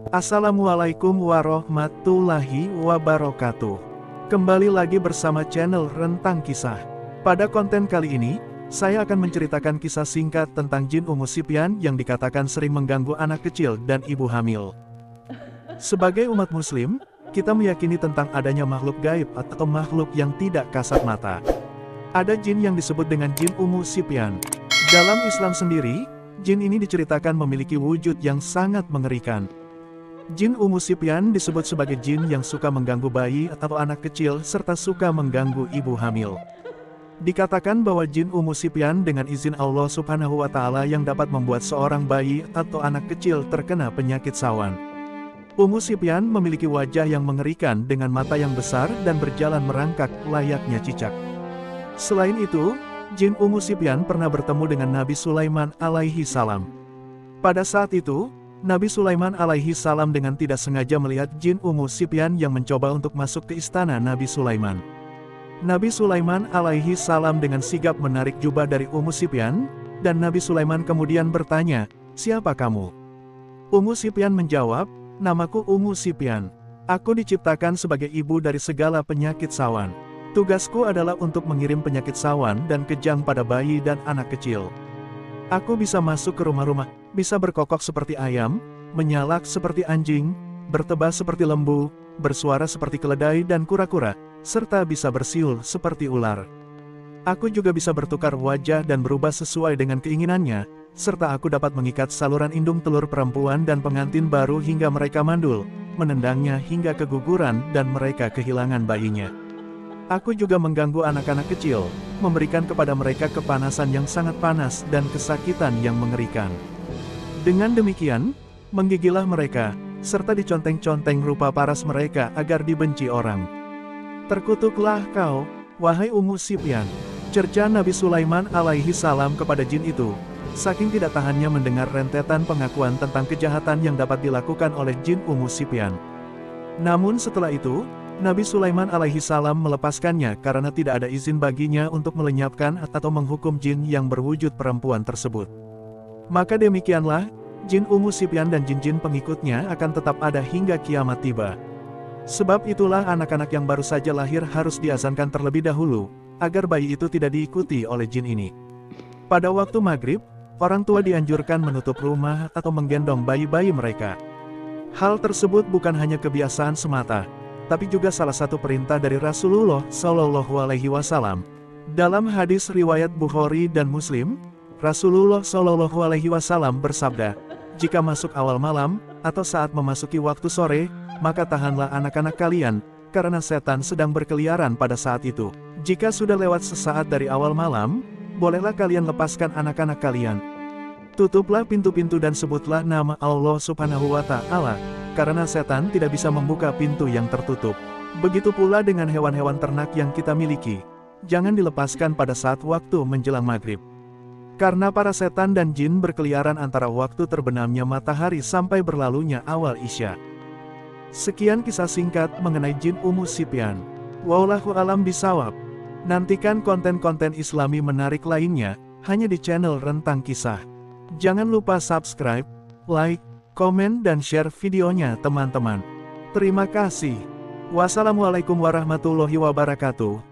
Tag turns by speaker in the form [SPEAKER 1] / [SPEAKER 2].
[SPEAKER 1] Assalamualaikum warahmatullahi wabarakatuh. Kembali lagi bersama channel Rentang Kisah. Pada konten kali ini, saya akan menceritakan kisah singkat tentang jin Ummu Sibyan yang dikatakan sering mengganggu anak kecil dan ibu hamil. Sebagai umat muslim, kita meyakini tentang adanya makhluk gaib atau makhluk yang tidak kasat mata. Ada jin yang disebut dengan jin Ummu Sibyan. Dalam Islam sendiri, jin ini diceritakan memiliki wujud yang sangat mengerikan. Jin Ummu Sibyan disebut sebagai jin yang suka mengganggu bayi atau anak kecil serta suka mengganggu ibu hamil. Dikatakan bahwa jin Ummu Sibyan dengan izin Allah Subhanahu wa Ta'ala yang dapat membuat seorang bayi atau anak kecil terkena penyakit sawan. Ummu Sibyan memiliki wajah yang mengerikan dengan mata yang besar dan berjalan merangkak layaknya cicak. Selain itu, jin Ummu Sibyan pernah bertemu dengan Nabi Sulaiman alaihi salam. Pada saat itu, Nabi Sulaiman alaihi salam dengan tidak sengaja melihat jin Ummu Sibyan yang mencoba untuk masuk ke istana Nabi Sulaiman. Nabi Sulaiman alaihi salam dengan sigap menarik jubah dari Ummu Sibyan, dan Nabi Sulaiman kemudian bertanya, "Siapa kamu?" Ummu Sibyan menjawab, "Namaku Ummu Sibyan. Aku diciptakan sebagai ibu dari segala penyakit sawan. Tugasku adalah untuk mengirim penyakit sawan dan kejang pada bayi dan anak kecil. Aku bisa masuk ke rumah-rumah, bisa berkokok seperti ayam, menyalak seperti anjing, bertebas seperti lembu, bersuara seperti keledai dan kura-kura, serta bisa bersiul seperti ular. Aku juga bisa bertukar wajah dan berubah sesuai dengan keinginannya, serta aku dapat mengikat saluran indung telur perempuan dan pengantin baru hingga mereka mandul, menendangnya hingga keguguran dan mereka kehilangan bayinya. Aku juga mengganggu anak-anak kecil, memberikan kepada mereka kepanasan yang sangat panas dan kesakitan yang mengerikan. Dengan demikian, menggigilah mereka, serta diconteng-conteng rupa paras mereka agar dibenci orang. Terkutuklah kau, wahai Ummu Sibyan," cerca Nabi Sulaiman alaihi salam kepada jin itu, saking tidak tahannya mendengar rentetan pengakuan tentang kejahatan yang dapat dilakukan oleh jin Ummu Sibyan. Namun setelah itu, Nabi Sulaiman alaihi salam melepaskannya karena tidak ada izin baginya untuk melenyapkan atau menghukum jin yang berwujud perempuan tersebut. Maka demikianlah, jin Ummu Sibyan dan jin-jin pengikutnya akan tetap ada hingga kiamat tiba. Sebab itulah anak-anak yang baru saja lahir harus diazankan terlebih dahulu, agar bayi itu tidak diikuti oleh jin ini. Pada waktu maghrib, orang tua dianjurkan menutup rumah atau menggendong bayi-bayi mereka. Hal tersebut bukan hanya kebiasaan semata, tapi juga salah satu perintah dari Rasulullah Shallallahu Alaihi Wasallam. Dalam hadis riwayat Bukhari dan Muslim, Rasulullah Shallallahu Alaihi Wasallam bersabda, "Jika masuk awal malam, atau saat memasuki waktu sore, maka tahanlah anak-anak kalian, karena setan sedang berkeliaran pada saat itu. Jika sudah lewat sesaat dari awal malam, bolehlah kalian lepaskan anak-anak kalian. Tutuplah pintu-pintu dan sebutlah nama Allah Subhanahu wa Ta'ala, karena setan tidak bisa membuka pintu yang tertutup. Begitu pula dengan hewan-hewan ternak yang kita miliki. Jangan dilepaskan pada saat waktu menjelang maghrib. Karena para setan dan jin berkeliaran antara waktu terbenamnya matahari sampai berlalunya awal isya." Sekian kisah singkat mengenai jin Ummu Sibyan. Wallahu alam bisawab. Nantikan konten-konten Islami menarik lainnya, hanya di channel Rentang Kisah. Jangan lupa subscribe, like, komen dan share videonya teman-teman. Terima kasih. Wassalamualaikum warahmatullahi wabarakatuh.